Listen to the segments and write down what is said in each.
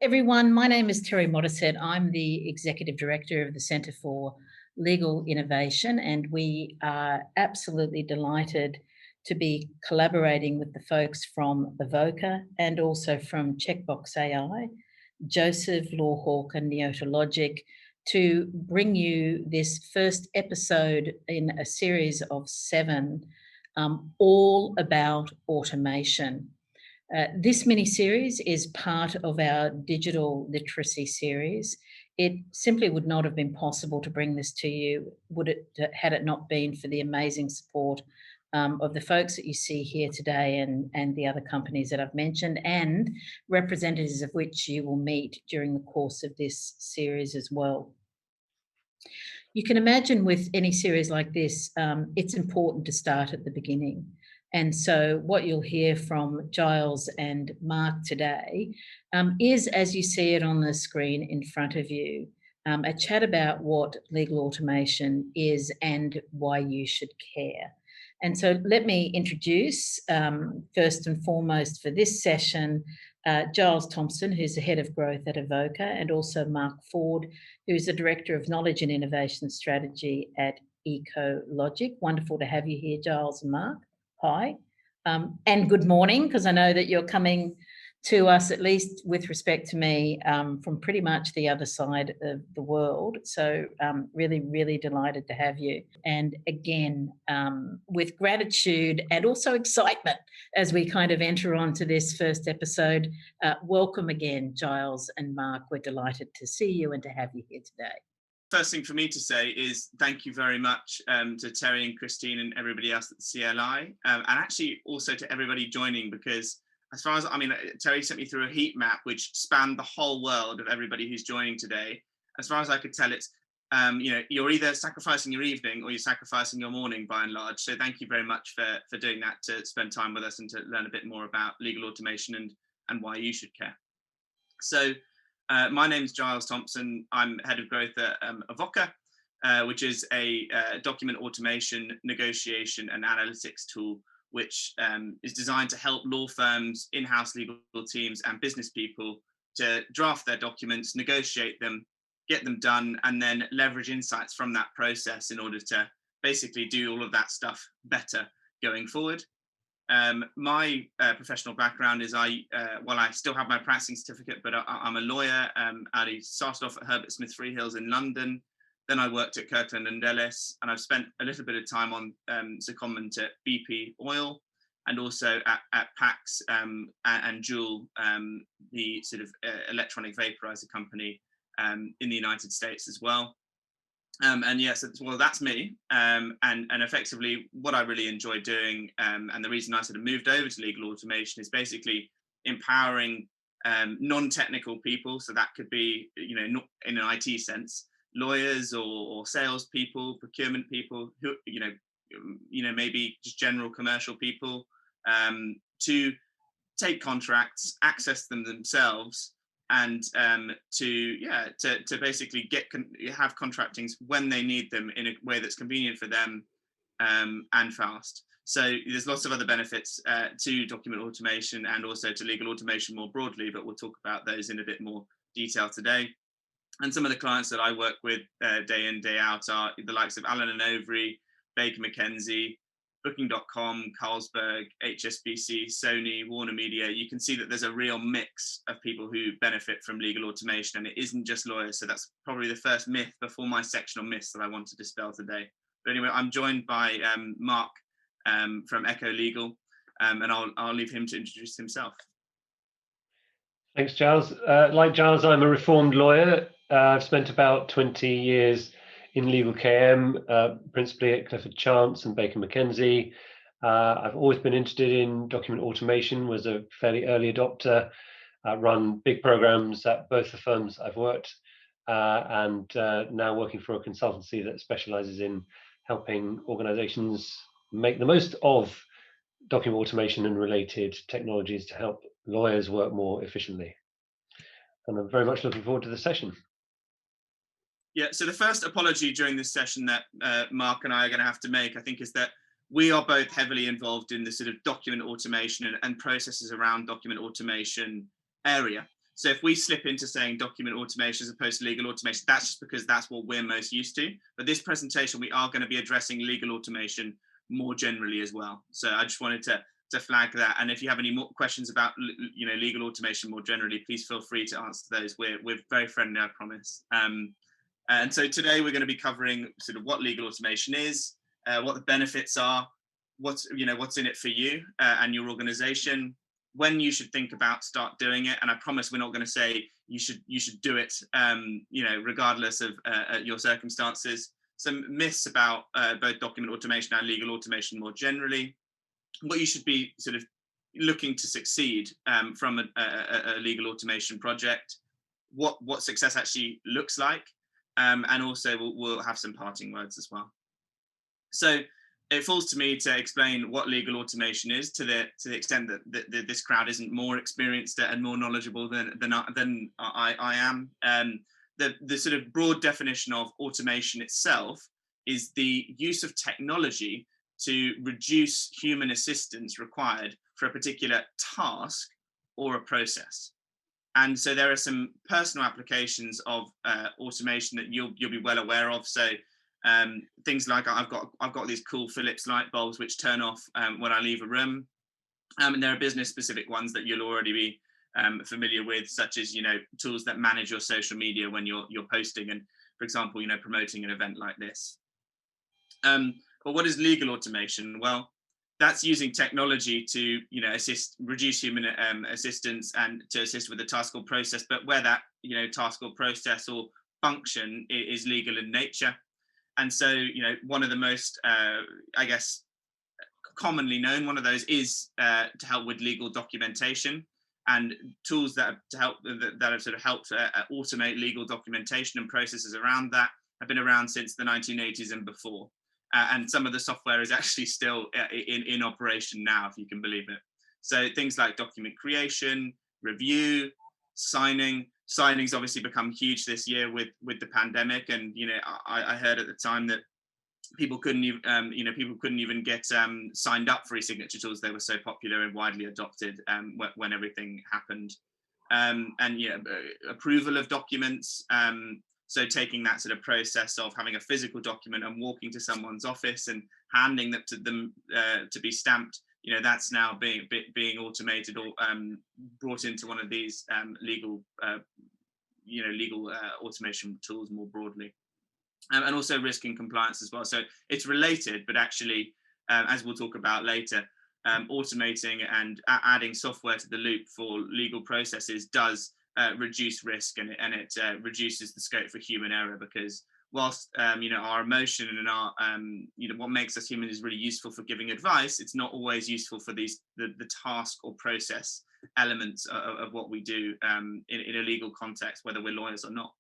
everyone. My name is Terry Modisette. I'm the Executive Director of the Centre for Legal Innovation, and we are absolutely delighted to be collaborating with the folks from Avvoka and also from Checkbox AI, Joseph, Lawhawk and Neotologic, to bring you this first episode in a series of 7, all about automation. This mini-series is part of our digital literacy series. It simply would not have been possible to bring this to you had it not been for the amazing support of the folks that you see here today and the other companies that I've mentioned, and representatives of which you will meet during the course of this series as well. You can imagine with any series like this, it's important to start at the beginning. And so what you'll hear from Giles and Mark today is, as you see it on the screen in front of you, a chat about what legal automation is and why you should care. And so let me introduce, first and foremost for this session, Giles Thompson, who's the Head of Growth at Avvoka, and also Mark Ford, who's the Director of Knowledge and Innovation Strategy at echo.legal. Wonderful to have you here, Giles and Mark. Hi, and good morning, because I know that you're coming to us, at least with respect to me, from pretty much the other side of the world. So really, really delighted to have you. And again, with gratitude and also excitement as we kind of enter onto this first episode, welcome again, Giles and Mark. We're delighted to see you and to have you here today. First thing for me to say is thank you very much to Terry and Christine and everybody else at the CLI, and actually also to everybody joining, because as far as, Terry sent me through a heat map which spanned the whole world of everybody who's joining today. As far as I could tell, it's, you're either sacrificing your evening or you're sacrificing your morning by and large. So thank you very much for doing that, to spend time with us and to learn a bit more about legal automation and why you should care. So my name's Giles Thompson. I'm Head of Growth at Avvoka, which is a document automation, negotiation and analytics tool, which is designed to help law firms, in-house legal teams and business people to draft their documents, negotiate them, get them done, and then leverage insights from that process in order to basically do all of that stuff better going forward. My professional background is I still have my practicing certificate, but I'm a lawyer. I started off at Herbert Smith Freehills in London. Then I worked at Kirkland & Ellis, and I've spent a little bit of time on secondment at BP Oil, and also at Pax and Joule, the sort of electronic vaporizer company in the United States as well. And yes, well, that's me. And effectively what I really enjoy doing, and the reason I sort of moved over to legal automation, is basically empowering non-technical people. So that could be, not in an IT sense, lawyers or sales people, procurement people, who, maybe just general commercial people, to take contracts, access them themselves, and to basically have contractings when they need them in a way that's convenient for them and fast. So there's lots of other benefits to document automation and also to legal automation more broadly, but we'll talk about those in a bit more detail today. And some of the clients that I work with day in, day out are the likes of Allen & Overy, Baker McKenzie, Booking.com, Carlsberg, HSBC, Sony, Warner Media. You can see that there's a real mix of people who benefit from legal automation, and it isn't just lawyers. So that's probably the first myth before my sectional myths that I want to dispel today. But anyway, I'm joined by Mark from echo.legal, and I'll leave him to introduce himself. Thanks, Giles. Like Giles, I'm a reformed lawyer. I've spent about 20 years in legal KM, principally at Clifford Chance and Baker McKenzie. I've always been interested in document automation, was a fairly early adopter, run big programs at both the firms I've worked, and now working for a consultancy that specializes in helping organizations make the most of document automation and related technologies to help lawyers work more efficiently. And I'm very much looking forward to the session. Yeah, so the first apology during this session that Mark and I are going to have to make, I think, is that we are both heavily involved in the sort of document automation and processes around document automation area. So if we slip into saying document automation as opposed to legal automation, that's just because that's what we're most used to. But this presentation, we are going to be addressing legal automation more generally as well. So I just wanted to flag that. And if you have any more questions about legal automation more generally, please feel free to answer those. We're very friendly, I promise. And so today we're going to be covering sort of what legal automation is, what the benefits are, what's in it for you and your organization, when you should think about start doing it. And I promise we're not going to say you should do it regardless of your circumstances. Some myths about both document automation and legal automation more generally, what you should be sort of looking to succeed from a legal automation project, what success actually looks like, and also we'll have some parting words as well. So it falls to me to explain what legal automation is, to the extent that this crowd isn't more experienced and more knowledgeable than I am. The sort of broad definition of automation itself is the use of technology to reduce human assistance required for a particular task or a process. And so there are some personal applications of automation that you'll be well aware of. So things like I've got these cool Philips light bulbs which turn off when I leave a room, and there are business specific ones that you'll already be familiar with, such as tools that manage your social media when you're posting and, for example, promoting an event like this. But what is legal automation? Well, that's using technology to reduce human assistance and to assist with the task or process, but where that task or process or function is legal in nature. And so one of the most I guess commonly known one of those is to help with legal documentation, and tools that have sort of helped automate legal documentation and processes around that have been around since the 1980s and before. And some of the software is actually still in operation now, if you can believe it. So things like document creation, review, signing. Signing's obviously become huge this year with the pandemic, and I heard at the time that people couldn't even get signed up for e-signature tools. They were so popular and widely adopted when everything happened. And approval of documents. So taking that sort of process of having a physical document and walking to someone's office and handing that to them to be stamped, that's now being automated or brought into one of these legal automation tools more broadly, and also risk and compliance as well. So it's related, but actually, as we'll talk about later, automating and adding software to the loop for legal processes does reduce risk, and it reduces the scope for human error, because whilst our emotion and our what makes us human is really useful for giving advice, it's not always useful for the task or process elements of what we do in a legal context, whether we're lawyers or not.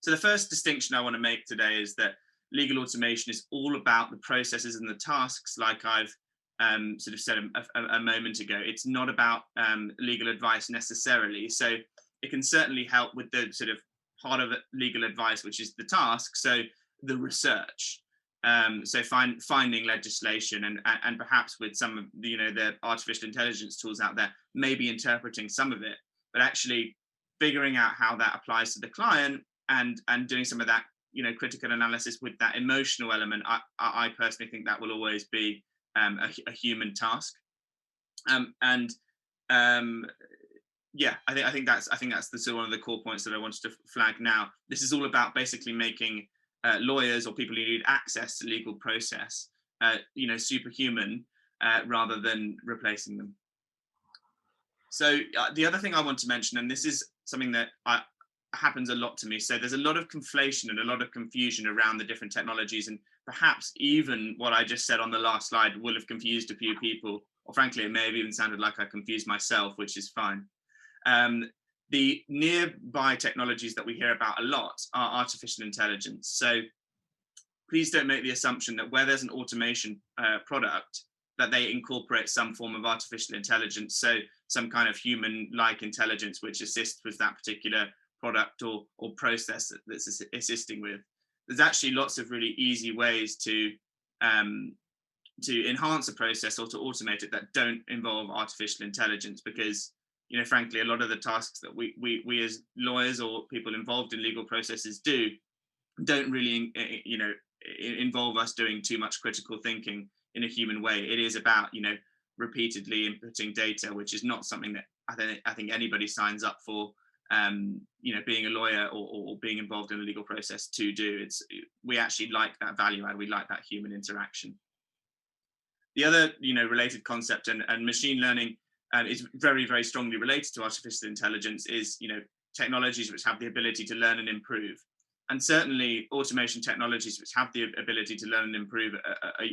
So the first distinction I want to make today is that legal automation is all about the processes and the tasks, like I've sort of said a moment ago. It's not about legal advice necessarily. So it can certainly help with the sort of part of legal advice, which is the task. So the research, so finding legislation, and perhaps with some of the artificial intelligence tools out there, maybe interpreting some of it, but actually figuring out how that applies to the client and doing some of that critical analysis with that emotional element. I personally think that will always be a human task, I think that's the sort of one of the core points that I wanted to flag now. This is all about basically making lawyers or people who need access to legal process superhuman rather than replacing them. So the other thing I want to mention, and this is something that happens a lot to me, so there's a lot of conflation and a lot of confusion around the different technologies, and perhaps even what I just said on the last slide will have confused a few people, or frankly it may have even sounded like I confused myself, which is fine. The nearby technologies that we hear about a lot are artificial intelligence. So please don't make the assumption that where there's an automation product that they incorporate some form of artificial intelligence, so some kind of human-like intelligence which assists with that particular product or process that's assisting with. There's actually lots of really easy ways to enhance a process or to automate it that don't involve artificial intelligence, because frankly, a lot of the tasks that we as lawyers or people involved in legal processes don't really, involve us doing too much critical thinking in a human way. It is about, repeatedly inputting data, which is not something that I think anybody signs up for, being a lawyer or being involved in a legal process to do. We actually like that value add. We like that human interaction. The other, related concept, and machine learning is very, very strongly related to artificial intelligence, is, technologies which have the ability to learn and improve. And certainly automation technologies which have the ability to learn and improve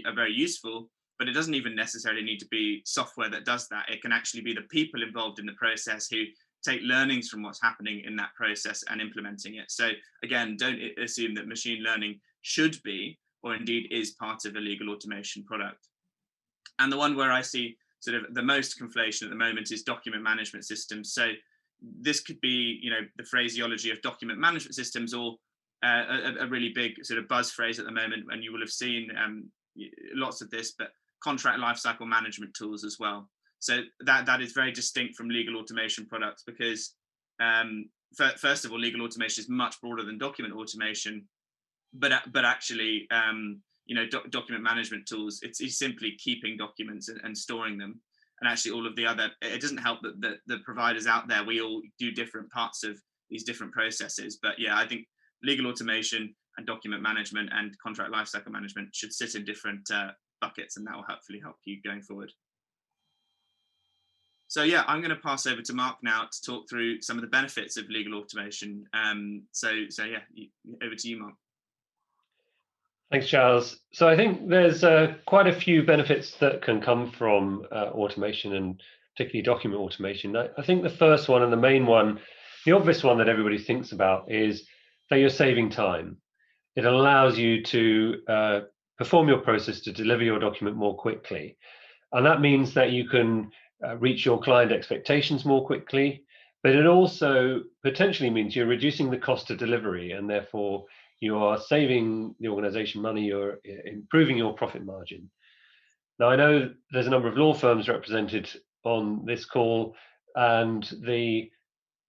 are very useful, but it doesn't even necessarily need to be software that does that. It can actually be the people involved in the process who take learnings from what's happening in that process and implementing it. So again, don't assume that machine learning should be, or indeed is, part of a legal automation product. And the one where I see sort of the most conflation at the moment is document management systems. So this could be, the phraseology of document management systems, or a really big sort of buzz phrase at the moment, and you will have seen lots of this, but contract lifecycle management tools as well. So that is very distinct from legal automation products, because first of all, legal automation is much broader than document automation, but actually, document management tools, it's simply keeping documents and storing them. And actually all of the other, it doesn't help that the providers out there, we all do different parts of these different processes. But yeah, I think legal automation and document management and contract lifecycle management should sit in different buckets, and that will hopefully help you going forward. So yeah, I'm going to pass over to Mark now to talk through some of the benefits of legal automation. So yeah, over to you, Mark. Thanks, Giles. So I think there's quite a few benefits that can come from automation, and particularly document automation. I think the first one, and the main one, the obvious one that everybody thinks about, is that you're saving time. It allows you to perform your process to deliver your document more quickly. And that means that you can reach your client expectations more quickly, but it also potentially means you're reducing the cost of delivery, and therefore you are saving the organization money, you're improving your profit margin. Now, I know there's a number of law firms represented on this call, and the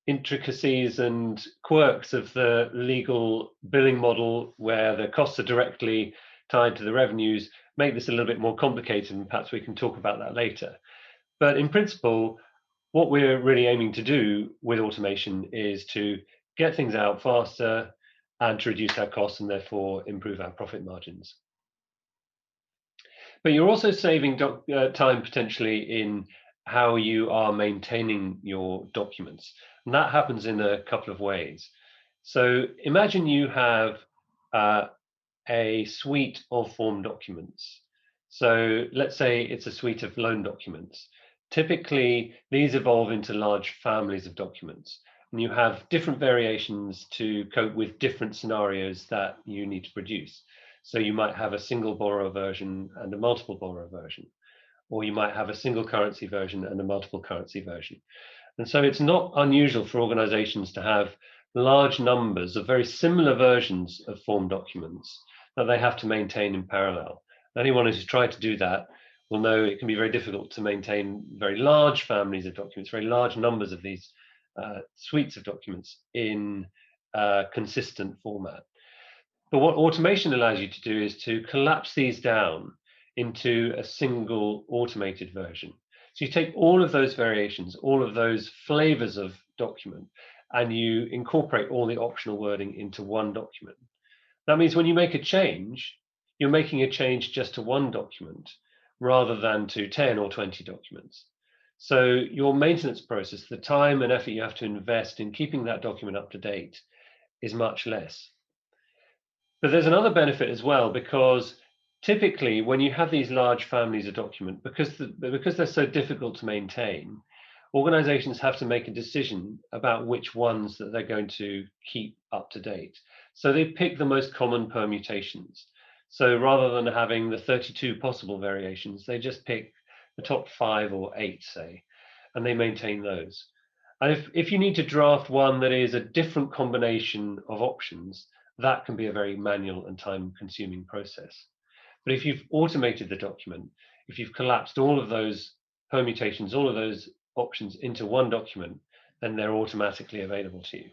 intricacies and quirks of the legal billing model, where the costs are directly tied to the revenues, make this a little bit more complicated, and perhaps we can talk about that later. But in principle, what we're really aiming to do with automation is to get things out faster and to reduce our costs, and therefore improve our profit margins. But you're also saving time potentially in how you are maintaining your documents. And that happens in a couple of ways. So imagine you have a suite of form documents. So let's say it's a suite of loan documents. Typically, these evolve into large families of documents, and you have different variations to cope with different scenarios that you need to produce. So you might have a single borrower version and a multiple borrower version, or you might have a single currency version and a multiple currency version. And so it's not unusual for organizations to have large numbers of very similar versions of form documents that they have to maintain in parallel. Anyone who's tried to do that will know it can be very difficult to maintain very large families of documents, very large numbers of these suites of documents in consistent format. But what automation allows you to do is to collapse these down into a single automated version. So you take all of those variations, all of those flavors of document, and you incorporate all the optional wording into one document. That means when you make a change, you're making a change just to one document rather than to 10 or 20 documents. So your maintenance process, the time and effort you have to invest in keeping that document up to date, is much less. But there's another benefit as well, because typically when you have these large families of document, because they're so difficult to maintain, organizations have to make a decision about which ones that they're going to keep up to date. So they pick the most common permutations. So rather than having the 32 possible variations, they just pick the top 5 or 8, say, and they maintain those. And if you need to draft one that is a different combination of options, that can be a very manual and time-consuming process. But if you've automated the document, if you've collapsed all of those permutations, all of those options into one document, then they're automatically available to you.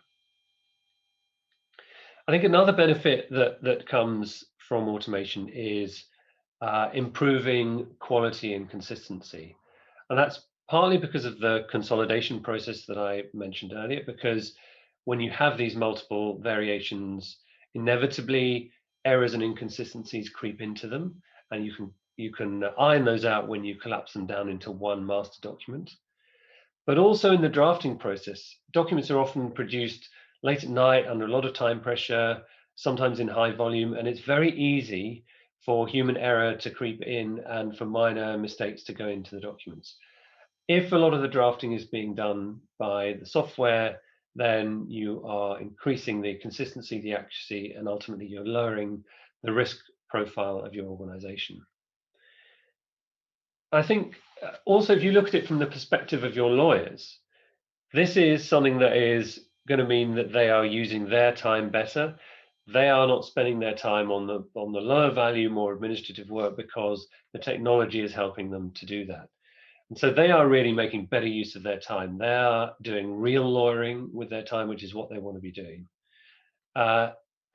I think another benefit that comes from automation is improving quality and consistency. And that's partly because of the consolidation process that I mentioned earlier, because when you have these multiple variations, inevitably errors and inconsistencies creep into them, and you can iron those out when you collapse them down into one master document. But also in the drafting process, documents are often produced late at night under a lot of time pressure, sometimes in high volume, and it's very easy for human error to creep in and for minor mistakes to go into the documents. If a lot of the drafting is being done by the software, then you are increasing the consistency, the accuracy, and ultimately you're lowering the risk profile of your organization. I think also, if you look at it from the perspective of your lawyers, this is something that is going to mean that they are using their time better. They are not spending their time on the lower value, more administrative work, because the technology is helping them to do that. And so they are really making better use of their time. They are doing real lawyering with their time, which is what they want to be doing.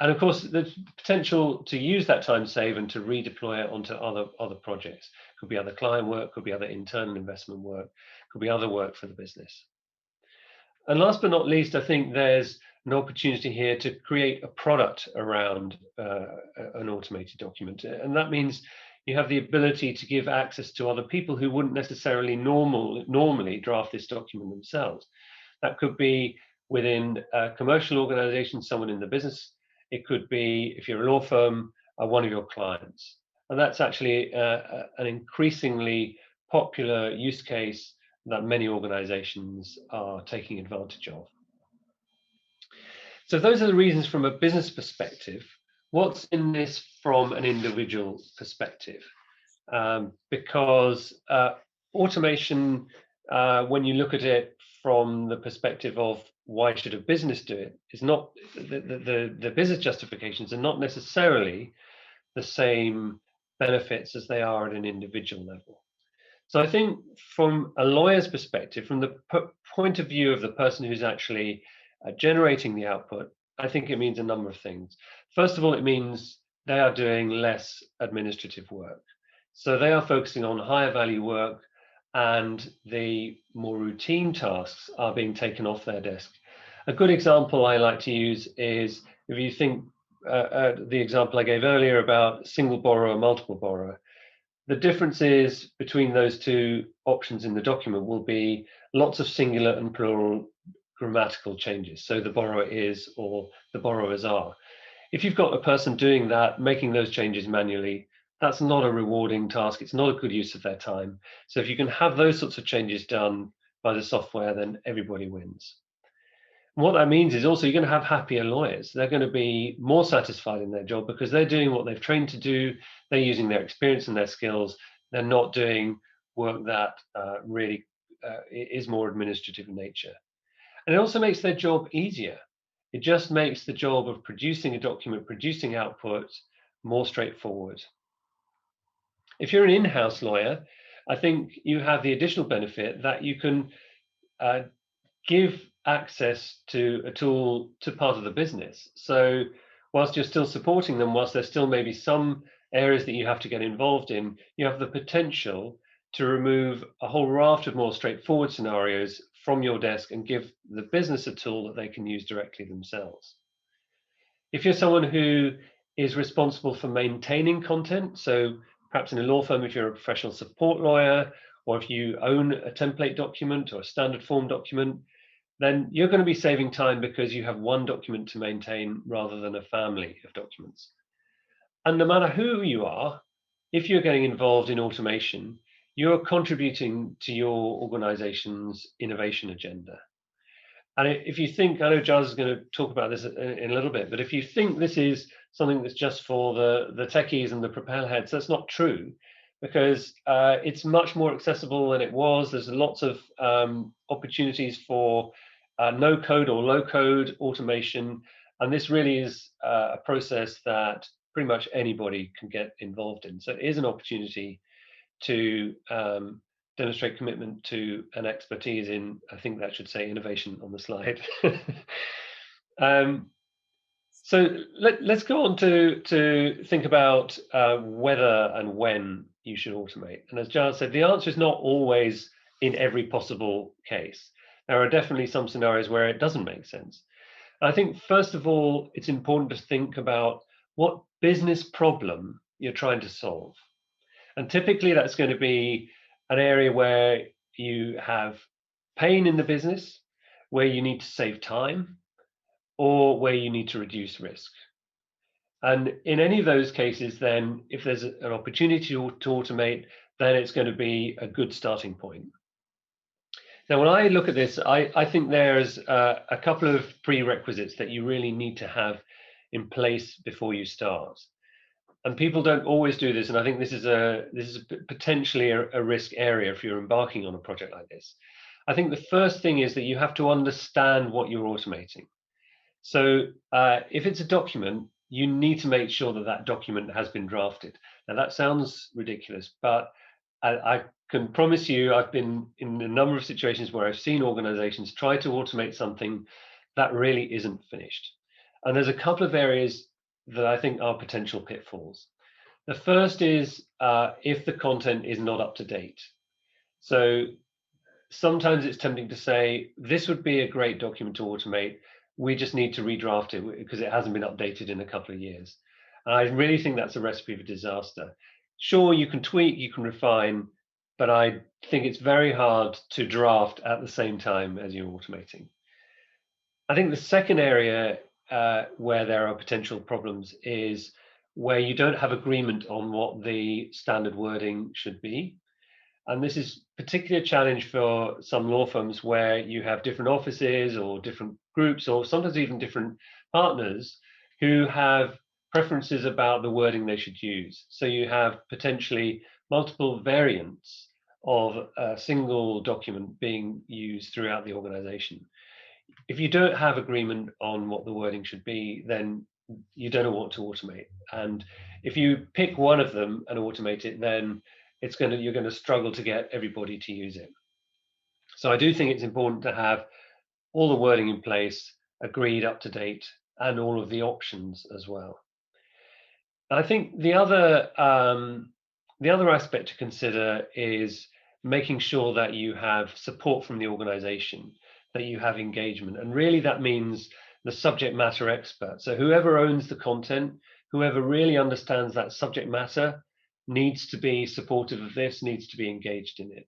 And of course, the potential to use that time save and to redeploy it onto other projects. Could be other client work, could be other internal investment work, could be other work for the business. And last but not least, I think there's an opportunity here to create a product around an automated document. And that means you have the ability to give access to other people who wouldn't necessarily normally draft this document themselves. That could be within a commercial organization, someone in the business. It could be, if you're a law firm, one of your clients. And that's actually an increasingly popular use case that many organizations are taking advantage of. So those are the reasons from a business perspective. What's in this from an individual perspective? Because automation, when you look at it from the perspective of why should a business do it, is not the business justifications are not necessarily the same benefits as they are at an individual level. So I think from a lawyer's perspective, from the point of view of the person who's actually generating the output, I think it means a number of things. First of all, it means they are doing less administrative work. So they are focusing on higher value work, and the more routine tasks are being taken off their desk. A good example I like to use is, if you think the example I gave earlier about single borrower, multiple borrower, the differences between those two options in the document will be lots of singular and plural grammatical changes. So the borrower is or the borrowers are. If you've got a person doing that, making those changes manually, that's not a rewarding task. It's not a good use of their time. So if you can have those sorts of changes done by the software, then everybody wins. And what that means is also you're going to have happier lawyers. They're going to be more satisfied in their job because they're doing what they've trained to do. They're using their experience and their skills. They're not doing work that really is more administrative in nature. And it also makes their job easier. It just makes the job of producing a document, producing output, more straightforward. If you're an in-house lawyer, I think you have the additional benefit that you can give access to a tool to part of the business. So whilst you're still supporting them, whilst there's still maybe some areas that you have to get involved in, you have the potential to remove a whole raft of more straightforward scenarios from your desk and give the business a tool that they can use directly themselves. If you're someone who is responsible for maintaining content, so perhaps in a law firm, if you're a professional support lawyer, or if you own a template document or a standard form document, then you're going to be saving time because you have one document to maintain rather than a family of documents. And no matter who you are, if you're getting involved in automation, you're contributing to your organization's innovation agenda. And if you think, I know Giles is going to talk about this in a little bit, but if you think this is something that's just for the techies and the propeller heads, that's not true, because it's much more accessible than it was. There's lots of opportunities for no code or low code automation. And this really is a process that pretty much anybody can get involved in. So it is an opportunity to demonstrate commitment to an expertise in, I think that should say innovation on the slide. So let's go on to think about whether and when you should automate. And as Giles said, the answer is not always in every possible case. There are definitely some scenarios where it doesn't make sense. I think, first of all, it's important to think about what business problem you're trying to solve. And typically that's going to be an area where you have pain in the business, where you need to save time, or where you need to reduce risk. And in any of those cases, then if there's an opportunity to automate, then it's going to be a good starting point. Now, when I look at this, I think there's a couple of prerequisites that you really need to have in place before you start. And people don't always do this, and I think this is potentially a risk area if you're embarking on a project like this. I think the first thing is that you have to understand what you're automating. So if it's a document, you need to make sure that that document has been drafted. Now that sounds ridiculous, but I can promise you I've been in a number of situations where I've seen organizations try to automate something that really isn't finished. And there's a couple of areas that I think are potential pitfalls. The first is if the content is not up to date. So sometimes it's tempting to say, this would be a great document to automate. We just need to redraft it because it hasn't been updated in a couple of years. And I really think that's a recipe for disaster. Sure, you can tweak, you can refine, but I think it's very hard to draft at the same time as you're automating. I think the second area where there are potential problems is where you don't have agreement on what the standard wording should be. And this is particularly a challenge for some law firms where you have different offices or different groups or sometimes even different partners who have preferences about the wording they should use. So you have potentially multiple variants of a single document being used throughout the organization. If you don't have agreement on what the wording should be, then you don't know what to automate. And if you pick one of them and automate it, then you're going to struggle to get everybody to use it. So I do think it's important to have all the wording in place, agreed, up to date, and all of the options as well. I think the other aspect to consider is making sure that you have support from the organization, that you have engagement, and really that means the subject matter expert. So whoever owns the content, whoever really understands that subject matter, needs to be supportive of this, needs to be engaged in it.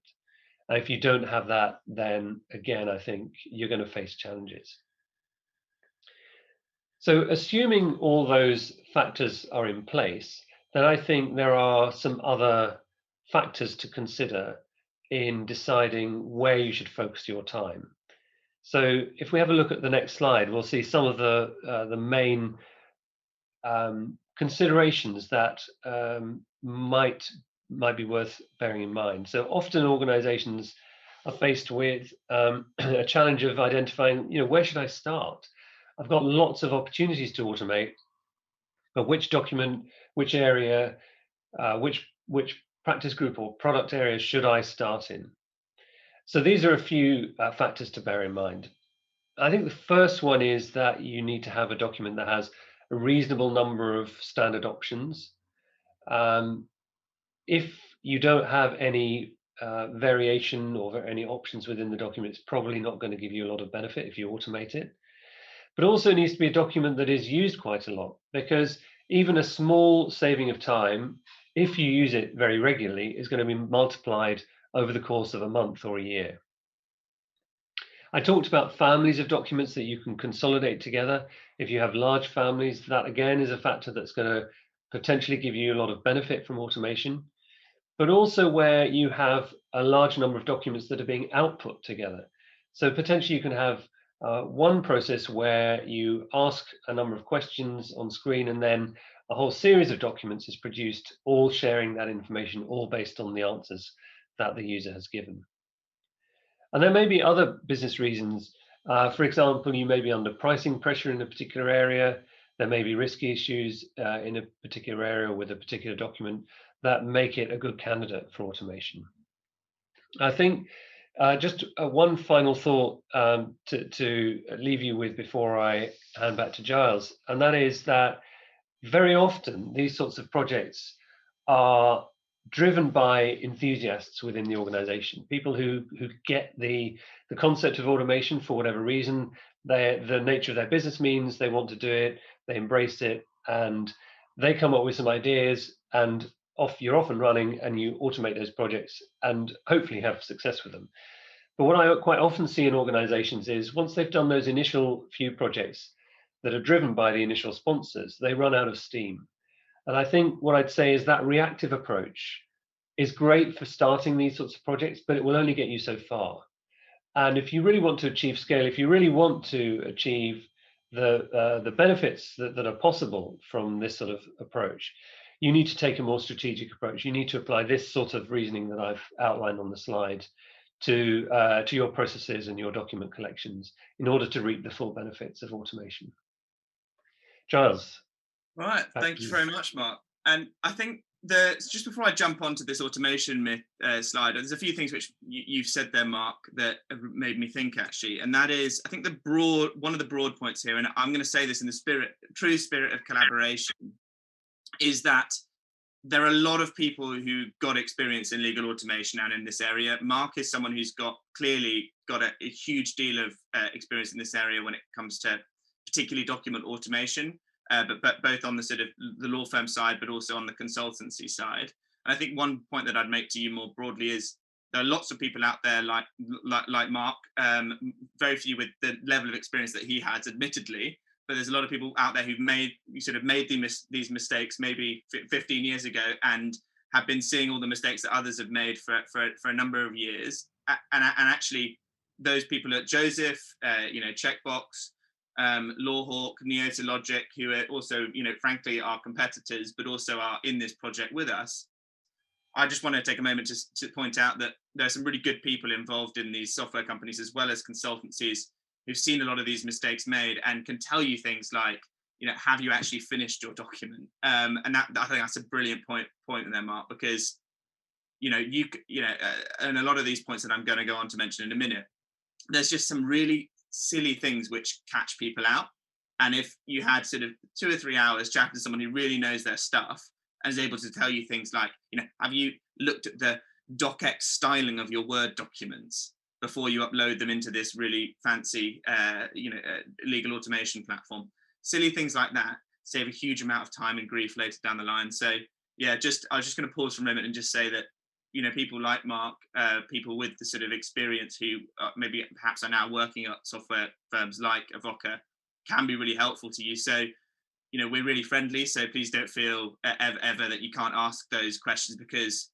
And if you don't have that, then again, I think you're going to face challenges. So assuming all those factors are in place, then I think there are some other factors to consider in deciding where you should focus your time. So if we have a look at the next slide, we'll see some of the main considerations that might be worth bearing in mind. So often organizations are faced with a challenge of identifying, where should I start? I've got lots of opportunities to automate, but which document, which area, which practice group or product area should I start in? So these are a few factors to bear in mind. I think the first one is that you need to have a document that has a reasonable number of standard options. If you don't have any variation or any options within the document, it's probably not going to give you a lot of benefit if you automate it. But also it needs to be a document that is used quite a lot, because even a small saving of time, if you use it very regularly, is going to be multiplied over the course of a month or a year. I talked about families of documents that you can consolidate together. If you have large families, that again is a factor that's going to potentially give you a lot of benefit from automation, but also where you have a large number of documents that are being output together. So potentially you can have one process where you ask a number of questions on screen and then a whole series of documents is produced, all sharing that information, all based on the answers that the user has given. And there may be other business reasons. For example, you may be under pricing pressure in a particular area. There may be risky issues in a particular area with a particular document that make it a good candidate for automation. I think just one final thought to leave you with before I hand back to Giles, and that is that very often these sorts of projects are driven by enthusiasts within the organization, people who get the concept of automation for whatever reason. The nature of their business means they want to do it, they embrace it, and they come up with some ideas, and you're off and running, and you automate those projects and hopefully have success with them. But what I quite often see in organizations is once they've done those initial few projects that are driven by the initial sponsors, they run out of steam. And I think what I'd say is that reactive approach is great for starting these sorts of projects, but it will only get you so far. And if you really want to achieve scale, if you really want to achieve the benefits that are possible from this sort of approach, you need to take a more strategic approach. You need to apply this sort of reasoning that I've outlined on the slide to your processes and your document collections in order to reap the full benefits of automation. Giles. Right, thank you very much, Mark. And I think just before I jump onto this automation myth slide, there's a few things which you've said there, Mark, that have made me think actually, and that is, I think one of the broad points here, and I'm going to say this in the true spirit of collaboration, is that there are a lot of people who got experience in legal automation and in this area. Mark is someone who's clearly got a huge deal of experience in this area when it comes to particularly document automation. But both on the sort of the law firm side, but also on the consultancy side. And I think one point that I'd make to you more broadly is there are lots of people out there like Mark, very few with the level of experience that he has, admittedly, but there's a lot of people out there who've made these mistakes maybe 15 years ago and have been seeing all the mistakes that others have made for a number of years. And actually, those people at Joseph, Checkbox, Lawhawk, Neotologic, who are also, frankly, our competitors, but also are in this project with us. I just want to take a moment to point out that there are some really good people involved in these software companies, as well as consultancies, who've seen a lot of these mistakes made and can tell you things like, have you actually finished your document? And I think that's a brilliant point in there, Mark, because, and a lot of these points that I'm going to go on to mention in a minute, there's just some really silly things which catch people out. And if you had sort of 2 or 3 hours chatting to someone who really knows their stuff and is able to tell you things like, have you looked at the docx styling of your Word documents before you upload them into this really fancy, legal automation platform? Silly things like that save a huge amount of time and grief later down the line. So yeah, I was just going to pause for a moment and just say that people like Mark, people with the sort of experience who maybe perhaps are now working at software firms like Avvoka can be really helpful to you. So, we're really friendly. So please don't feel ever that you can't ask those questions, because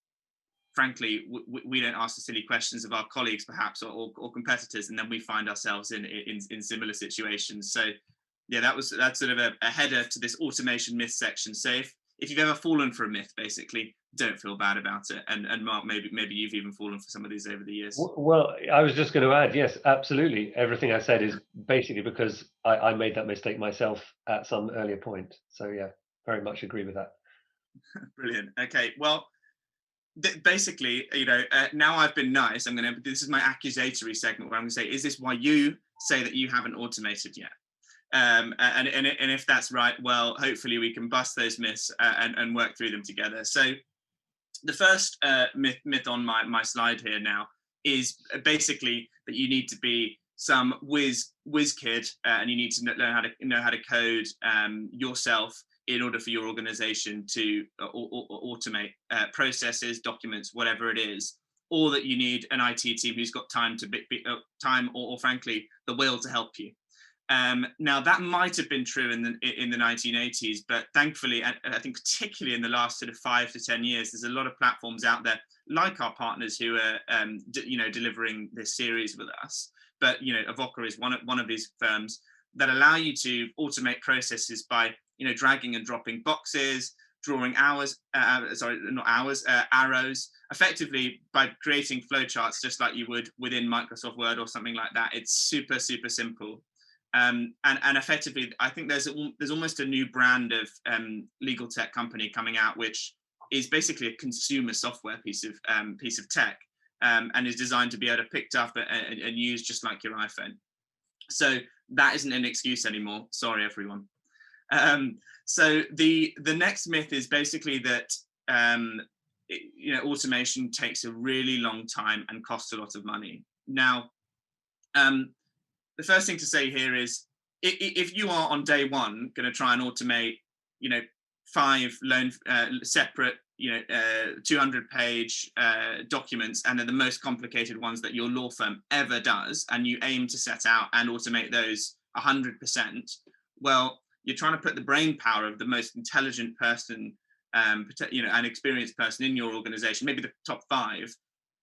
frankly, we don't ask the silly questions of our colleagues perhaps or competitors, and then we find ourselves in similar situations. So yeah, that's sort of a header to this automation myth section. So if you've ever fallen for a myth, basically, don't feel bad about it. And Mark, maybe you've even fallen for some of these over the years. Well, I was just going to add, yes, absolutely. Everything I said is basically because I made that mistake myself at some earlier point. So yeah, very much agree with that. Brilliant. Okay, well, basically, now I've been nice. This is my accusatory segment where I'm going to say, is this why you say that you haven't automated yet? And if that's right, well, hopefully we can bust those myths and work through them together. So the first myth on my slide here now is basically that you need to be some whiz kid and you need to know how to code yourself in order for your organization to automate processes, documents, whatever it is, or that you need an IT team who's got time or frankly the will to help you. Now that might have been true in the 1980s, but thankfully, I think particularly in the last sort of 5 to 10 years, there's a lot of platforms out there like our partners who are delivering this series with us. But Avvoka is one of these firms that allow you to automate processes by dragging and dropping boxes, drawing arrows, effectively by creating flowcharts just like you would within Microsoft Word or something like that. It's super simple. And effectively, I think there's almost a new brand of legal tech company coming out, which is basically a consumer software piece of tech and is designed to be able to picked up and used just like your iPhone. So that isn't an excuse anymore. Sorry, everyone. So the next myth is basically that automation takes a really long time and costs a lot of money. Now, the first thing to say here is, if you are on day one going to try and automate, 5 separate, 200-page documents, and they're the most complicated ones that your law firm ever does, and you aim to set out and automate those 100%, well, you're trying to put the brain power of the most intelligent person, an experienced person in your organization, maybe the top 5,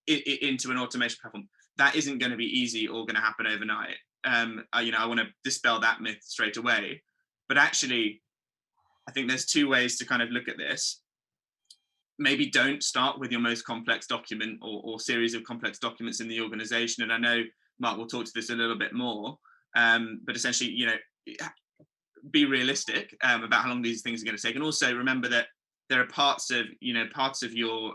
into an automation platform. That isn't going to be easy or going to happen overnight. I want to dispel that myth straight away. But actually, I think there's 2 ways to kind of look at this. Maybe don't start with your most complex document or series of complex documents in the organization. And I know Mark will talk to this a little bit more, but essentially, be realistic about how long these things are going to take. And also remember that there are parts of your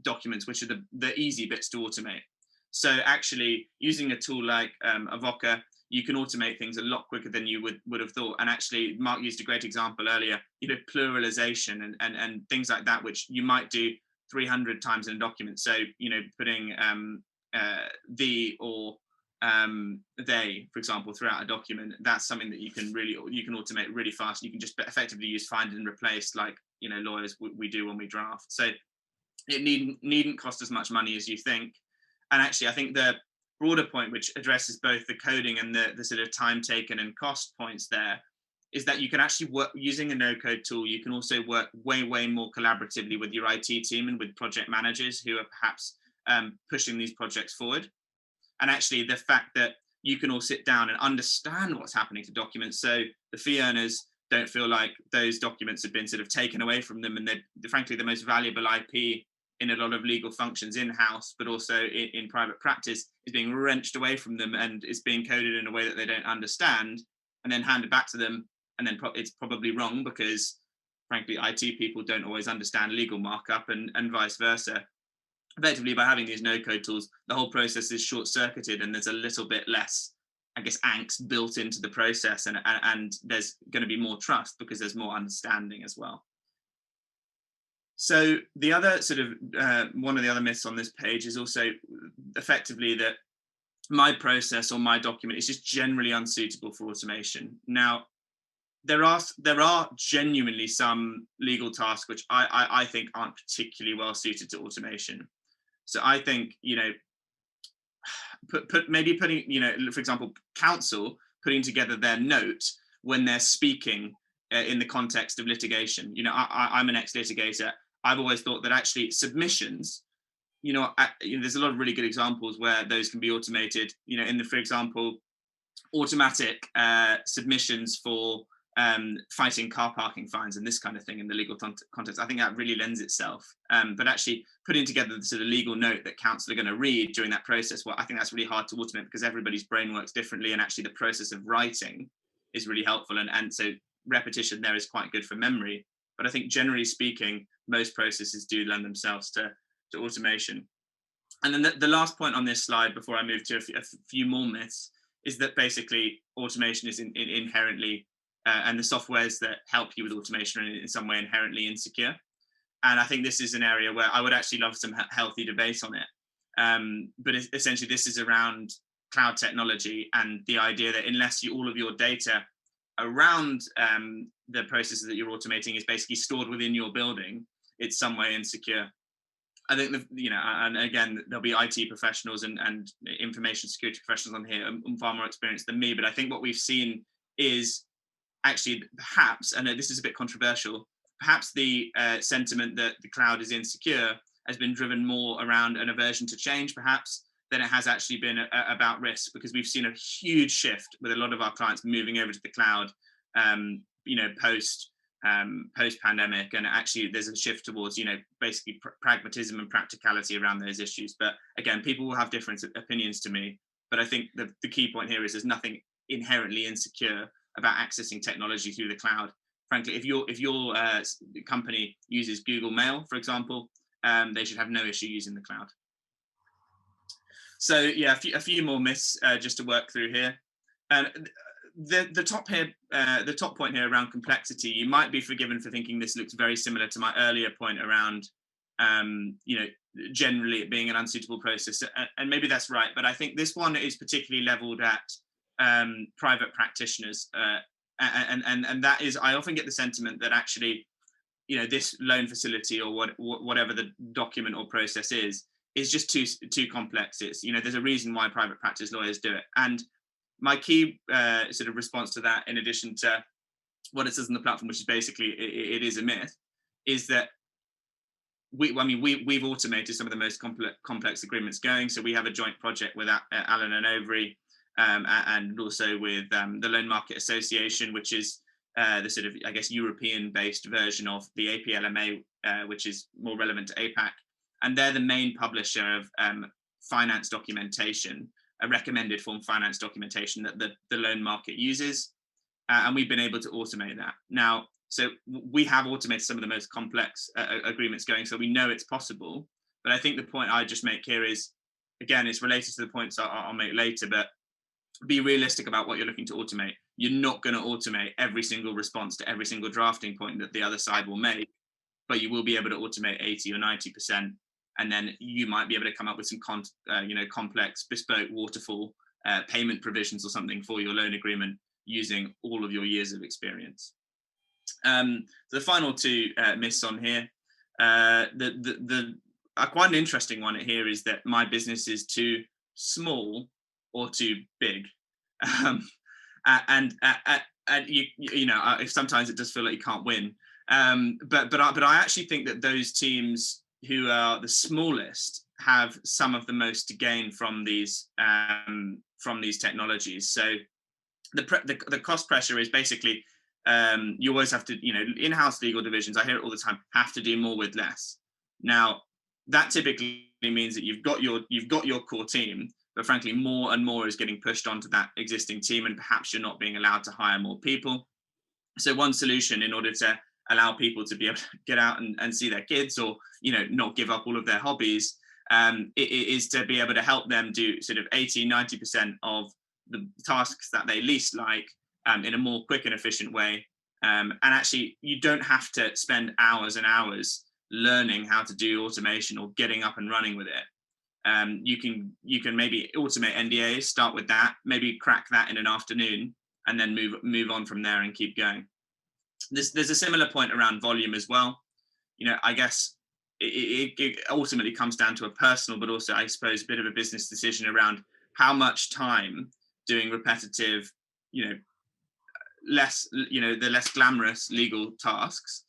documents which are the easy bits to automate. So actually using a tool like Avvoka, you can automate things a lot quicker than you would have thought. And actually, Mark used a great example earlier, pluralization and things like that, which you might do 300 times in a document. So, putting the or they, for example, throughout a document, that's something that you can automate really fast. You can just effectively use find and replace, like, lawyers we do when we draft. So it needn't cost as much money as you think. And actually, I think the broader point, which addresses both the coding and the sort of time taken and cost points there, is that you can actually work using a no-code tool. You can also work way more collaboratively with your IT team and with project managers who are perhaps pushing these projects forward. And actually, the fact that you can all sit down and understand what's happening to documents, so the fee earners don't feel like those documents have been sort of taken away from them, and they're frankly the most valuable IP in a lot of legal functions in-house, but also in private practice, is being wrenched away from them and is being coded in a way that they don't understand, and then handed back to them. And then it's probably wrong because, frankly, IT people don't always understand legal markup, and vice versa. Effectively, by having these no-code tools, the whole process is short-circuited, and there's a little bit less, I guess, angst built into the process, and there's going to be more trust because there's more understanding as well. So the other sort of one of the other myths on this page is also effectively that my process or my document is just generally unsuitable for automation. Now, there are genuinely some legal tasks which I think aren't particularly well suited to automation. So I think, putting, for example, counsel putting together their note when they're speaking in the context of litigation. I'm an ex-litigator. I've always thought that actually submissions, there's a lot of really good examples where those can be automated, for example, automatic submissions for fighting car parking fines and this kind of thing in the legal context. I think that really lends itself. But actually putting together the sort of legal note that counsel are going to read during that process, well, I think that's really hard to automate because everybody's brain works differently, and actually the process of writing is really helpful. And so repetition there is quite good for memory. But I think generally speaking, most processes do lend themselves to automation. And then the last point on this slide, before I move to a few more myths, is that basically automation is inherently, and the softwares that help you with automation are in some way inherently insecure. And I think this is an area where I would actually love some healthy debate on it. But essentially, this is around cloud technology and the idea that unless all of your data around the processes that you're automating is basically stored within your building, it's some way insecure. I think and again, there'll be IT professionals and information security professionals on here far more experienced than me. But I think what we've seen is actually perhaps, and this is a bit controversial, perhaps the sentiment that the cloud is insecure has been driven more around an aversion to change, perhaps, than it has actually been about risk, because we've seen a huge shift with a lot of our clients moving over to the cloud, post pandemic, and actually there's a shift towards basically pragmatism and practicality around those issues. But again, people will have different opinions to me, but I think the key point here is there's nothing inherently insecure about accessing technology through the cloud. Frankly, if your company uses Google Mail, for example, they should have no issue using the cloud. So yeah, a few more myths just to work through here. And the top point here around complexity, you might be forgiven for thinking this looks very similar to my earlier point around, generally it being an unsuitable process, and maybe that's right. But I think this one is particularly leveled at private practitioners, and that is, I often get the sentiment that actually, this loan facility or whatever the document or process is just too complex. It's, there's a reason why private practice lawyers do it. And my key sort of response to that, in addition to what it says on the platform, which is basically it is a myth, is that we've automated some of the most complex agreements going. So we have a joint project with Allen and Overy, and also with the Loan Market Association, which is the sort of, I guess, European-based version of the APLMA, which is more relevant to APAC. And they're the main publisher of finance documentation, a recommended form finance documentation that the loan market uses. And we've been able to automate that. Now, so we have automated some of the most complex agreements going, so we know it's possible. But I think the point I just make here is, again, it's related to the points I'll make later, but be realistic about what you're looking to automate. You're not going to automate every single response to every single drafting point that the other side will make, but you will be able to automate 80 or 90%. And then you might be able to come up with some complex, bespoke waterfall payment provisions or something for your loan agreement using all of your years of experience. The final two myths on here, quite an interesting one here is that my business is too small or too big, and if sometimes it does feel like you can't win, but I actually think that those teams who are the smallest have some of the most to gain from these technologies. So the cost pressure is basically, you always have to, in-house legal divisions, I hear it all the time, have to do more with less. Now, that typically means that you've got your core team, but frankly, more and more is getting pushed onto that existing team, and perhaps you're not being allowed to hire more people. So one solution, in order to allow people to be able to get out and see their kids, or not give up all of their hobbies, is to be able to help them do sort of 80-90% of the tasks that they least like in a more quick and efficient way. And actually, you don't have to spend hours and hours learning how to do automation or getting up and running with it. You can maybe automate NDAs, start with that, maybe crack that in an afternoon, and then move on from there and keep going. There's a similar point around volume as well. I guess it ultimately comes down to a personal, but also, I suppose, a bit of a business decision around how much time doing repetitive, the less glamorous legal tasks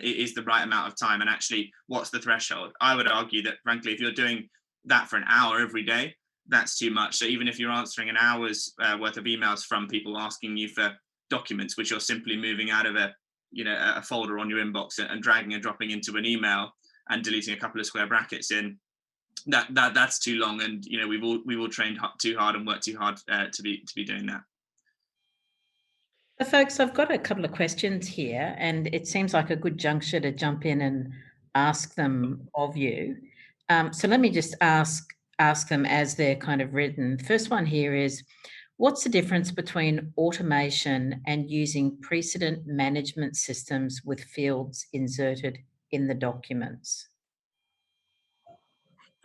is the right amount of time, and actually what's the threshold. I would argue that, frankly, if you're doing that for an hour every day, that's too much. So even if you're answering an hour's worth of emails from people asking you for documents, which you're simply moving out of a folder on your inbox and dragging and dropping into an email and deleting a couple of square brackets in, that's too long. And we've all trained too hard and worked too hard to be doing that. So folks, I've got a couple of questions here, and it seems like a good juncture to jump in and ask them of you. So let me just ask them as they're kind of written. First one here is, what's the difference between automation and using precedent management systems with fields inserted in the documents?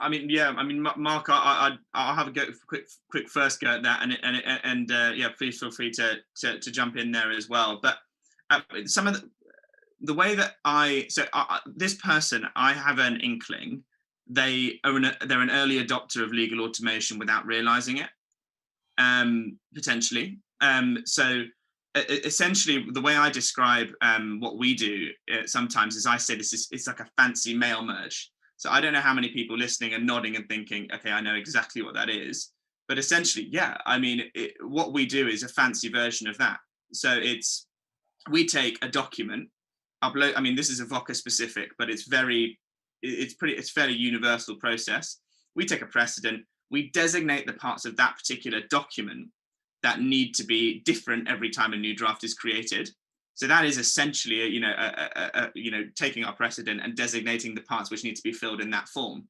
Mark, I'll have a quick first go at that, and please feel free to jump in there as well. But some of the way that this person, I have an inkling, they're an early adopter of legal automation without realizing it, potentially. So essentially, the way I describe what we do sometimes is, I say it's like a fancy mail merge. So I don't know how many people listening are nodding and thinking, okay, I know exactly what that is. But essentially, yeah, what we do is a fancy version of that. So we take a document, upload. This is Avvoka specific, but it's fairly universal process. We take a precedent, we designate the parts of that particular document that need to be different every time a new draft is created. So that is essentially, taking our precedent and designating the parts which need to be filled in that form.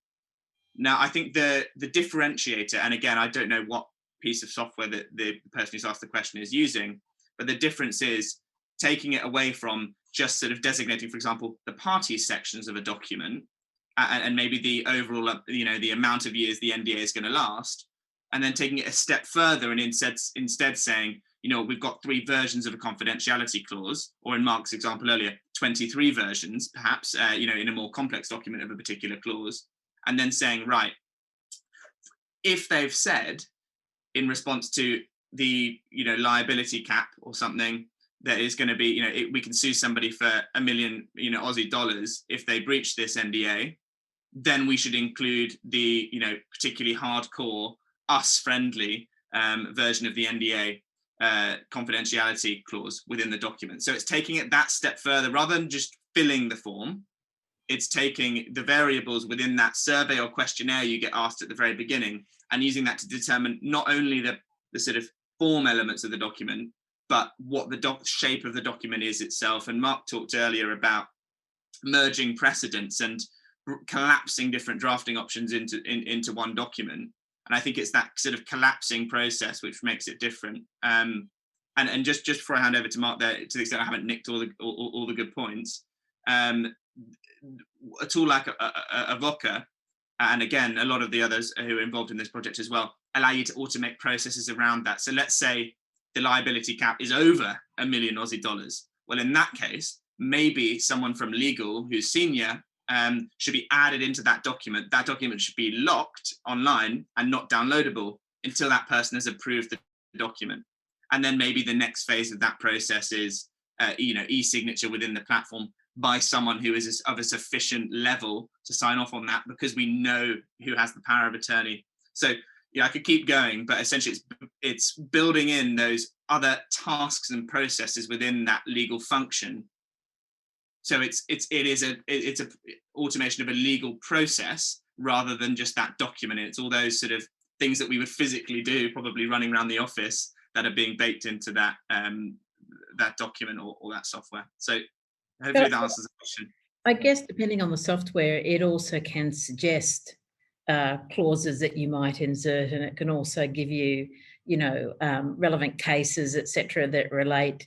Now, I think the differentiator, and again, I don't know what piece of software that the person who's asked the question is using, but the difference is taking it away from just sort of designating, for example, the parties sections of a document, and maybe the overall, the amount of years the NDA is going to last, and then taking it a step further and instead saying, we've got 3 versions of a confidentiality clause, or in Mark's example earlier, 23 versions, perhaps, in a more complex document of a particular clause, and then saying, right, if they've said in response to the, liability cap or something, that is going to be, we can sue somebody for $1 million, Aussie dollars if they breach this NDA, then we should include the, particularly hardcore, us-friendly version of the NDA confidentiality clause within the document. So it's taking it that step further, rather than just filling the form. It's taking the variables within that survey or questionnaire you get asked at the very beginning, and using that to determine not only the sort of form elements of the document, but what the shape of the document is itself. And Mark talked earlier about merging precedents and collapsing different drafting options into one document. And I think it's that sort of collapsing process which makes it different. And just before I hand over to Mark there, to the extent I haven't nicked all the good points, a tool like Avvoka, and again, a lot of the others who are involved in this project as well, allow you to automate processes around that. So let's say the liability cap is over $1 million Aussie dollars. Well, in that case, maybe someone from legal who's senior should be added into that document. That document should be locked online and not downloadable until that person has approved the document. And then maybe the next phase of that process is, e-signature within the platform by someone who is of a sufficient level to sign off on that, because we know who has the power of attorney. So I could keep going, but essentially it's building in those other tasks and processes within that legal function. So it's a automation of a legal process rather than just that document. It's all those sort of things that we would physically do, probably running around the office, that are being baked into that that document or that software. So hopefully that answers the question. I guess depending on the software, it also can suggest clauses that you might insert, and it can also give you, relevant cases, etc., that relate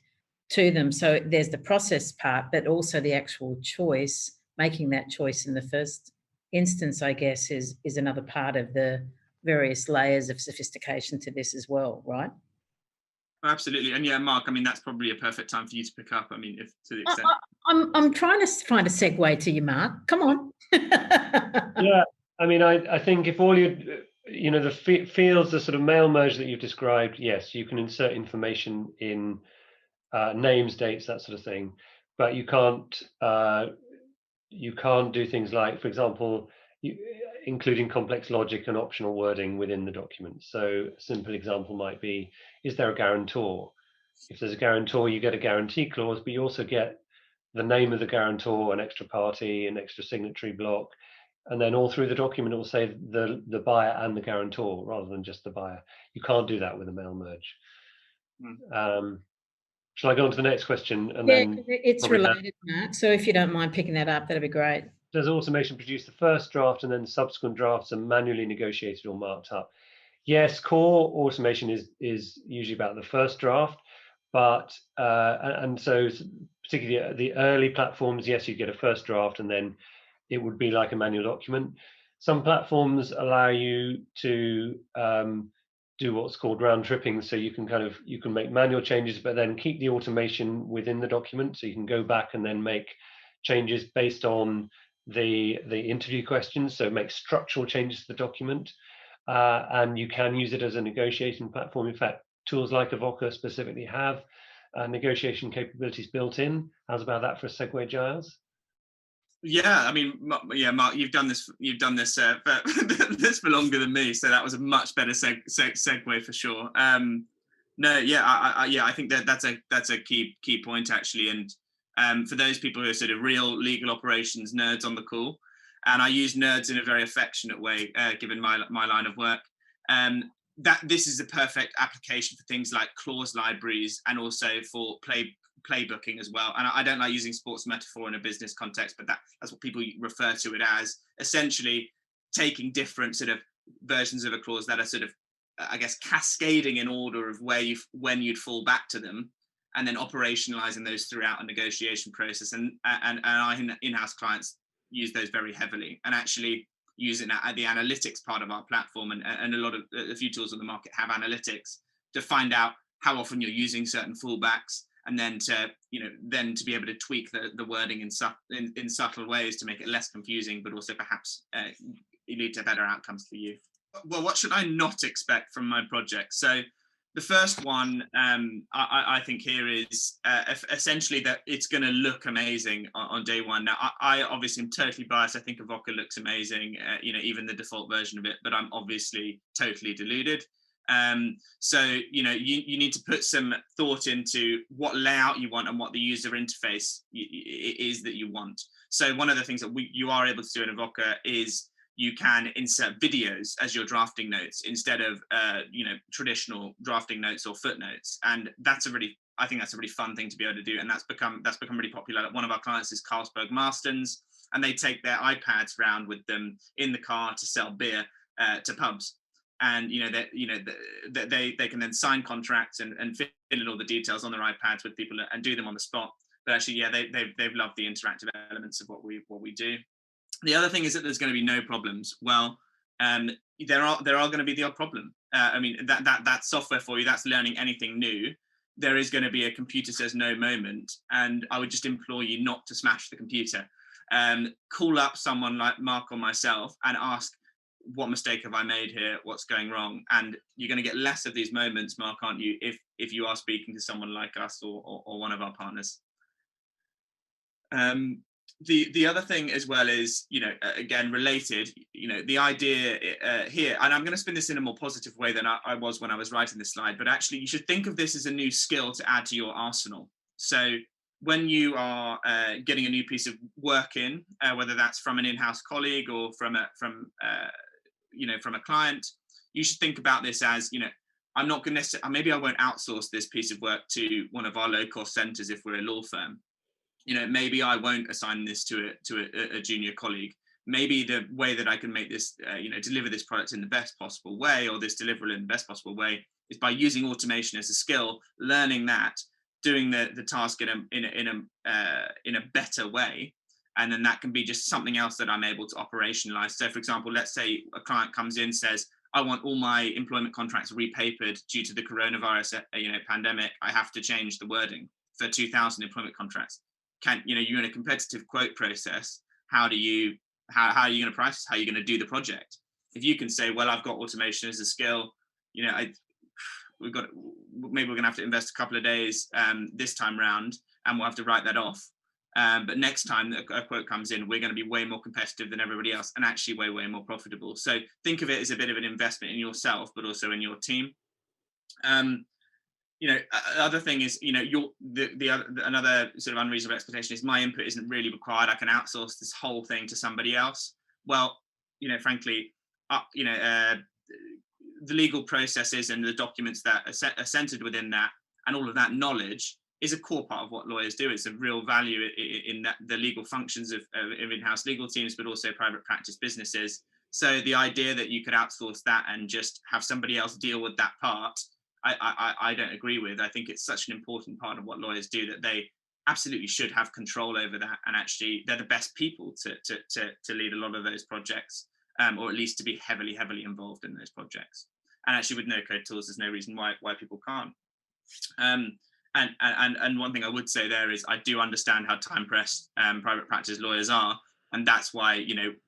to them. So there's the process part, but also the actual choice, making that choice in the first instance, I guess, is another part of the various layers of sophistication to this as well, right? Absolutely. And yeah, Mark, I mean, that's probably a perfect time for you to pick up. I mean, if to the extent. I'm trying to find a segue to you, Mark. Come on. Yeah, I mean, I think if all the fields, the sort of mail merge that you've described, yes, you can insert information in names, dates, that sort of thing, but you can't do things like, for example, including complex logic and optional wording within the document. So a simple example might be, is there a guarantor? If there's a guarantor, you get a guarantee clause, but you also get the name of the guarantor, an extra party, an extra signatory block, and then all through the document it will say the buyer and the guarantor rather than just the buyer. You can't do that with a mail merge. Shall I go on to the next question? And then it's related, Mark. So if you don't mind picking that up, that'd be great. Does automation produce the first draft and then subsequent drafts are manually negotiated or marked up? Yes, core automation is usually about the first draft, but and so particularly the early platforms, yes, you get a first draft and then it would be like a manual document. Some platforms allow you to do what's called round tripping, so you can make manual changes but then keep the automation within the document, so you can go back and then make changes based on the interview questions, so make structural changes to the document, and you can use it as a negotiation platform. In fact, tools like Avvoka specifically have negotiation capabilities built in. How's about that for a segue, Giles? Yeah, I mean, yeah, Mark, you've done this for, this for longer than me, so that was a much better segue for sure. No, yeah, I think that's a key point actually, and for those people who are sort of real legal operations nerds on the call, and I use nerds in a very affectionate way, given my line of work, that this is a perfect application for things like clause libraries and also for playbooking as well. And I don't like using sports metaphor in a business context, but that's what people refer to it as. Essentially, taking different sort of versions of a clause that are sort of, I guess, cascading in order of when you'd fall back to them, and then operationalizing those throughout a negotiation process. And our in-house clients use those very heavily, and actually use it at the analytics part of our platform. And a few tools on the market have analytics to find out how often you're using certain fallbacks, and then to be able to tweak the wording in subtle ways to make it less confusing, but also perhaps lead to better outcomes for you. Well, what should I not expect from my project? So the first one, I think here is essentially that it's going to look amazing on day one. Now, I obviously am totally biased. I think Avvoka looks amazing, even the default version of it, but I'm obviously totally deluded. So, you need to put some thought into what layout you want and what the user interface is that you want. So one of the things that you are able to do in Avvoka is you can insert videos as your drafting notes instead of traditional drafting notes or footnotes, and I think that's a really fun thing to be able to do, and that's become really popular. One of our clients is Carlsberg Marston's, and they take their iPads around with them in the car to sell beer to pubs, and they can then sign contracts and fill in all the details on their iPads with people and do them on the spot. But actually, yeah, they've loved the interactive elements of what we do. The other thing is that there's going to be no problems. Well, there are going to be the odd problem. I mean, that's software for you. That's learning anything new. There is going to be a computer says no moment, and I would just implore you not to smash the computer. Call up someone like Mark or myself and ask, what mistake have I made here? What's going wrong? And you're going to get less of these moments, Mark, aren't you, if you are speaking to someone like us or one of our partners. The other thing as well is, again, related, the idea here, and I'm going to spin this in a more positive way than I was when I was writing this slide, but actually you should think of this as a new skill to add to your arsenal. So when you are getting a new piece of work in, whether that's from an in-house colleague or from a client, you should think about this as, I'm not going to, maybe I won't outsource this piece of work to one of our low-cost centers if we're a law firm. Maybe I won't assign this to a junior colleague. Maybe the way that I can make this, deliver this product in the best possible way, or this deliverable in the best possible way, is by using automation as a skill, learning that, doing the task in a better way, and then that can be just something else that I'm able to operationalize. So, for example, let's say a client comes in, says, I want all my employment contracts repapered due to the coronavirus, pandemic. I have to change the wording for 2,000 employment contracts. You're in a competitive quote process. How are you going to price this? How are you going to do the project? If you can say, well, I've got automation as a skill, maybe we're going to have to invest a couple of days this time round, and we'll have to write that off. But next time a quote comes in, we're going to be way more competitive than everybody else, and actually way more profitable. So think of it as a bit of an investment in yourself, but also in your team. Other thing is, another sort of unreasonable expectation is my input isn't really required. I can outsource this whole thing to somebody else. Well, frankly, the legal processes and the documents that are centered within that, and all of that knowledge is a core part of what lawyers do. It's a real value in that the legal functions of in-house legal teams, but also private practice businesses. So the idea that you could outsource that and just have somebody else deal with that part, I don't agree with. I think it's such an important part of what lawyers do that they absolutely should have control over that, and actually they're the best people to lead a lot of those projects, or at least to be heavily involved in those projects. And actually with no-code tools, there's no reason why people can't. And one thing I would say there is I do understand how time-pressed private practice lawyers are, and that's why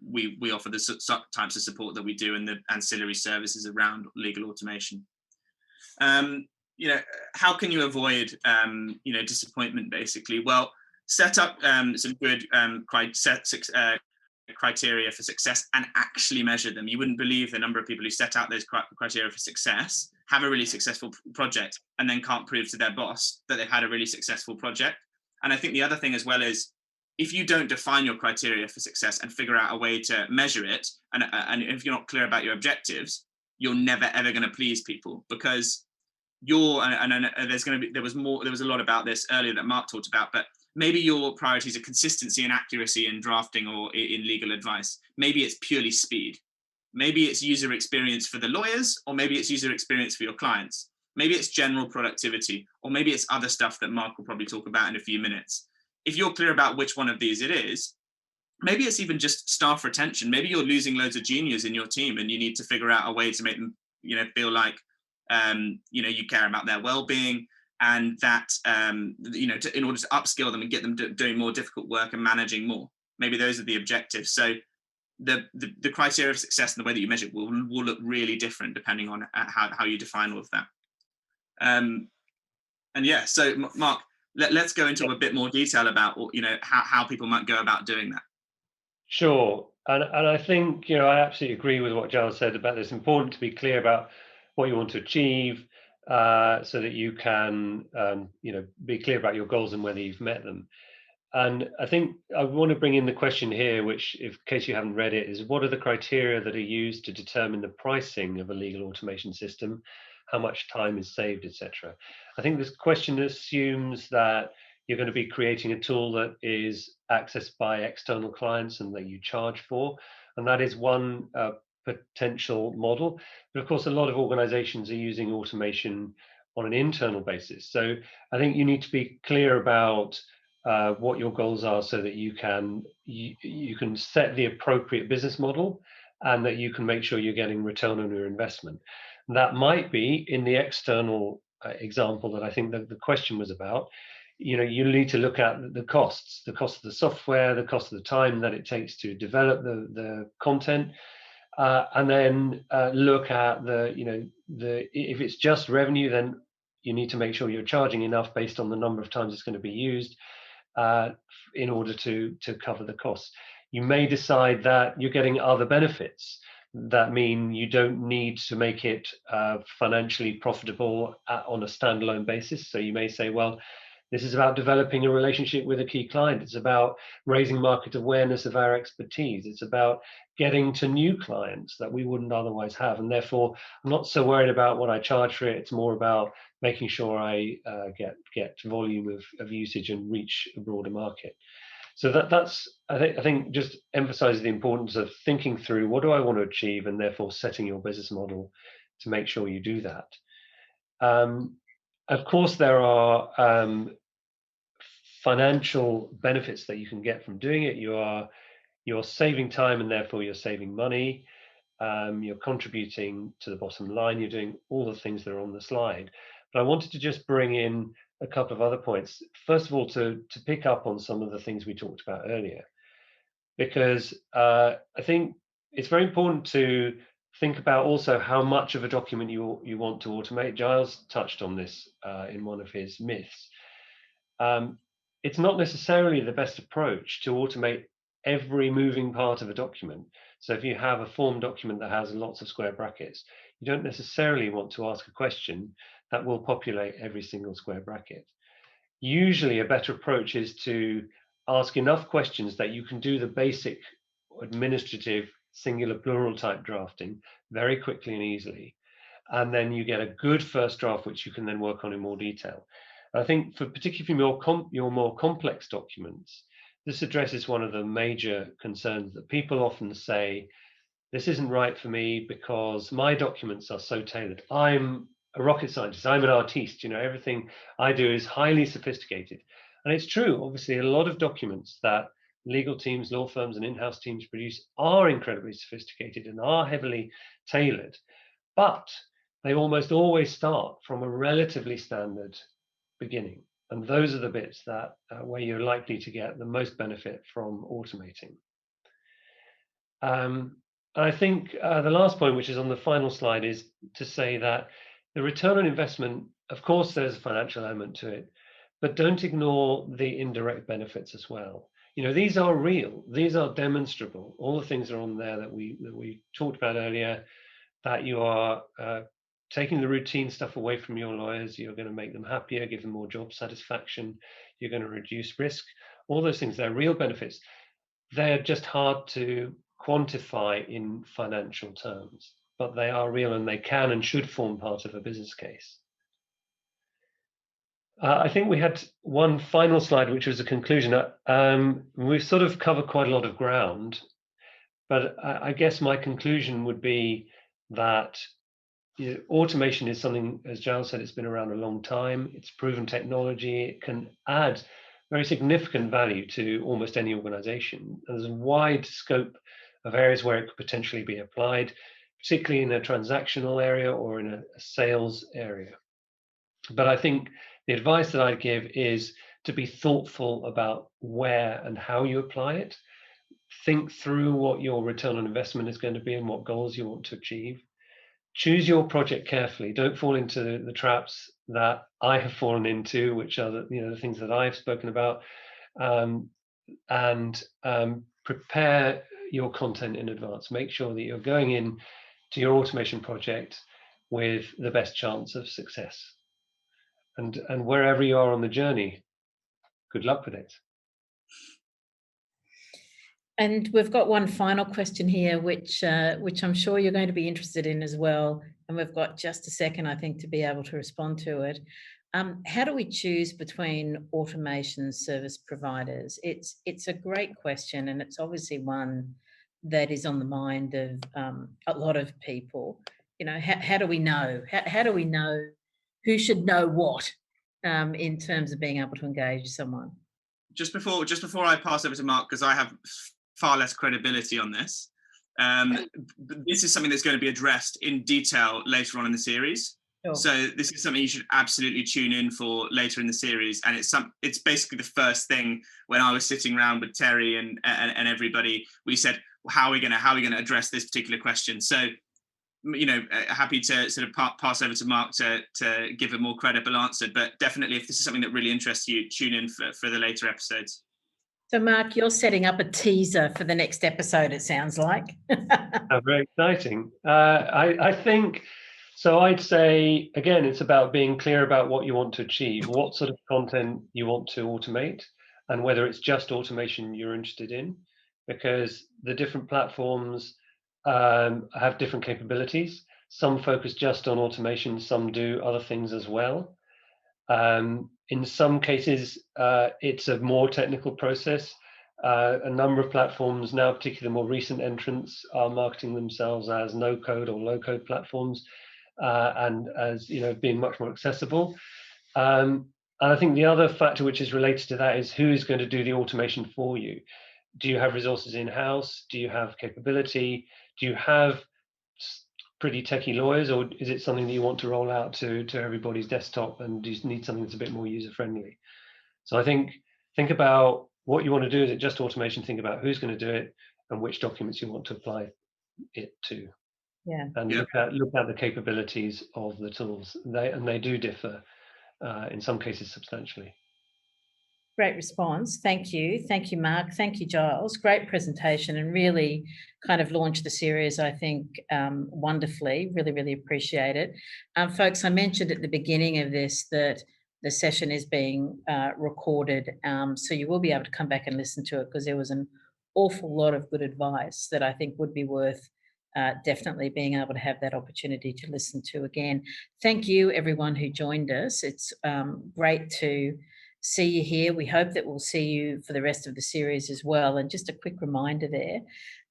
we offer the types of support that we do and the ancillary services around legal automation. How can you avoid disappointment, basically? Well, set up some good criteria for success and actually measure them. You wouldn't believe the number of people who set out those criteria for success, have a really successful project, and then can't prove to their boss that they've had a really successful project. And I think the other thing as well is, if you don't define your criteria for success and figure out a way to measure it, and if you're not clear about your objectives, you're never ever going to please people, because there was a lot about this earlier that Mark talked about, but maybe your priorities are consistency and accuracy in drafting or in legal advice. Maybe it's purely speed. Maybe it's user experience for the lawyers, or maybe it's user experience for your clients. Maybe it's general productivity, or maybe it's other stuff that Mark will probably talk about in a few minutes. If you're clear about which one of these it is, maybe it's even just staff retention. Maybe you're losing loads of juniors in your team and you need to figure out a way to make them, feel like, you care about their well-being, and that, in order to upskill them and get them doing more difficult work and managing more. Maybe those are the objectives. So the criteria of success and the way that you measure it will look really different depending on how you define all of that. And yeah, so Mark, let's go into a bit more detail about, how people might go about doing that. Sure. And I think, I absolutely agree with what Giles said about this. It's important to be clear about what you want to achieve, so that you can, be clear about your goals and whether you've met them. And I think I want to bring in the question here, which, in case you haven't read it, is what are the criteria that are used to determine the pricing of a legal automation system, how much time is saved, etc. I think this question assumes that you're going to be creating a tool that is accessed by external clients and that you charge for. And that is one potential model. But of course, a lot of organizations are using automation on an internal basis. So I think you need to be clear about what your goals are, so that you can set the appropriate business model, and that you can make sure you're getting return on your investment. And that might be in the external example that I think that the question was about. You need to look at the costs, the cost of the software, the cost of the time that it takes to develop the content, and then look at if it's just revenue, then you need to make sure you're charging enough based on the number of times it's going to be used, in order to cover the costs. You may decide that you're getting other benefits that mean you don't need to make it financially profitable on a standalone basis. So you may say, well, this is about developing a relationship with a key client. It's about raising market awareness of our expertise. It's about getting to new clients that we wouldn't otherwise have. And therefore, I'm not so worried about what I charge for it. It's more about making sure I get volume of usage and reach a broader market. So that's I think just emphasizes the importance of thinking through what do I want to achieve, and therefore setting your business model to make sure you do that. Of course, there are financial benefits that you can get from doing it. You're saving time, and therefore you're saving money. You're contributing to the bottom line. You're doing all the things that are on the slide. But I wanted to just bring in a couple of other points. First of all, to pick up on some of the things we talked about earlier, because I think it's very important to think about also how much of a document you want to automate. Giles touched on this in one of his myths. It's not necessarily the best approach to automate every moving part of a document. So if you have a form document that has lots of square brackets, you don't necessarily want to ask a question that will populate every single square bracket. Usually a better approach is to ask enough questions that you can do the basic administrative singular plural type drafting very quickly and easily. And then you get a good first draft, which you can then work on in more detail. And I think for particularly your more complex documents, this addresses one of the major concerns that people often say, this isn't right for me because my documents are so tailored. I'm a rocket scientist, I'm an artiste, everything I do is highly sophisticated. And it's true, obviously, a lot of documents that legal teams, law firms, and in-house teams produce are incredibly sophisticated and are heavily tailored, but they almost always start from a relatively standard beginning. And those are the bits that where you're likely to get the most benefit from automating. I think the last point, which is on the final slide, is to say that the return on investment, of course, there's a financial element to it, but don't ignore the indirect benefits as well. These are real, these are demonstrable. All the things are on there that we talked about earlier, that you are taking the routine stuff away from your lawyers, you're going to make them happier, give them more job satisfaction, you're going to reduce risk, all those things, they're real benefits. They're just hard to quantify in financial terms, but they are real and they can and should form part of a business case. I think we had one final slide, which was a conclusion. We've sort of covered quite a lot of ground, But I guess my conclusion would be that automation is something, as Giles said, it's been around a long time. It's proven technology. It can add very significant value to almost any organization. There's a wide scope of areas where it could potentially be applied, particularly in a transactional area or in a sales area. But I think the advice that I'd give is to be thoughtful about where and how you apply it. Think through what your return on investment is going to be and what goals you want to achieve. Choose your project carefully. Don't fall into the traps that I have fallen into, which are the things that I've spoken about, and prepare your content in advance. Make sure that you're going in to your automation project with the best chance of success. And wherever you are on the journey, good luck with it. And we've got one final question here, which I'm sure you're going to be interested in as well. And we've got just a second, I think, to be able to respond to it. How do we choose between automation service providers? It's a great question, and it's obviously one that is on the mind of a lot of people. How do we know? How do we know who should know what in terms of being able to engage someone? Just before I pass over to Mark, because I have far less credibility on this. This is something that's going to be addressed in detail later on in the series. Sure. So this is something you should absolutely tune in for later in the series. And it's basically the first thing when I was sitting around with Terry and everybody, we said, how are we going to address this particular question? So, happy to sort of pass over to Mark to give a more credible answer. But definitely, if this is something that really interests you, tune in for the later episodes. So, Mark, you're setting up a teaser for the next episode, it sounds like. Very exciting. I think, so I'd say, again, it's about being clear about what you want to achieve, what sort of content you want to automate, and whether it's just automation you're interested in, because the different platforms have different capabilities. Some focus just on automation, some do other things as well. In some cases, it's a more technical process. A number of platforms now, particularly the more recent entrants, are marketing themselves as no-code or low-code platforms, and as being much more accessible. And I think the other factor which is related to that is who is going to do the automation for you. Do you have resources in-house? Do you have capability? Do you have pretty techie lawyers, or is it something that you want to roll out to everybody's desktop and you need something that's a bit more user-friendly? So I think about what you want to do. Is it just automation? Think about who's going to do it and which documents you want to apply it to. Yeah. And look at the capabilities of the tools. They do differ in some cases substantially. Great response. Thank you. Thank you, Mark. Thank you, Giles. Great presentation, and really kind of launched the series, I think, wonderfully. Really, really appreciate it. Folks, I mentioned at the beginning of this that the session is being recorded, so you will be able to come back and listen to it, because there was an awful lot of good advice that I think would be worth definitely being able to have that opportunity to listen to again. Thank you, everyone who joined us. It's great to see you here. We hope that we'll see you for the rest of the series as well. And just a quick reminder there,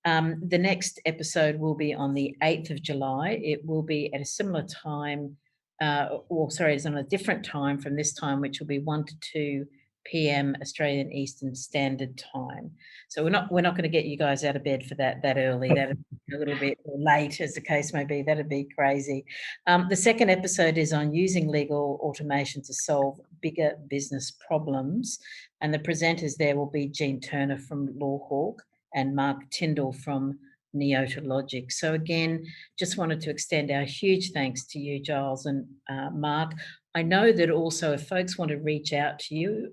the next episode will be on the 8th of July. It will be at a similar time, it's on a different time from this time, which will be 1 to 2 p.m. Australian Eastern Standard Time. So we're not going to get you guys out of bed for that early. That'd be a little bit late, as the case may be. That'd be crazy. The second episode is on using legal automation to solve bigger business problems, and the presenters there will be Jean Turner from Lawhawk and Mark Tyndall from Neota Logic. So again, just wanted to extend our huge thanks to you, Giles and Mark. I know that also if folks want to reach out to you,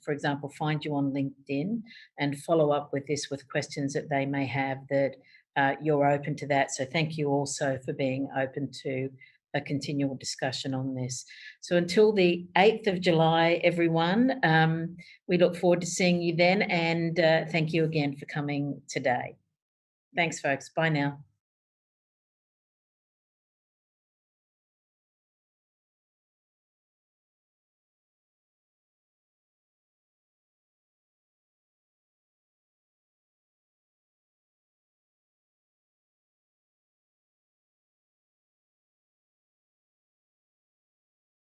for example, find you on LinkedIn and follow up with this with questions that they may have, that you're open to that. So thank you also for being open to a continual discussion on this. So until the 8th of July, everyone, we look forward to seeing you then, and thank you again for coming today. Thanks, folks. Bye now.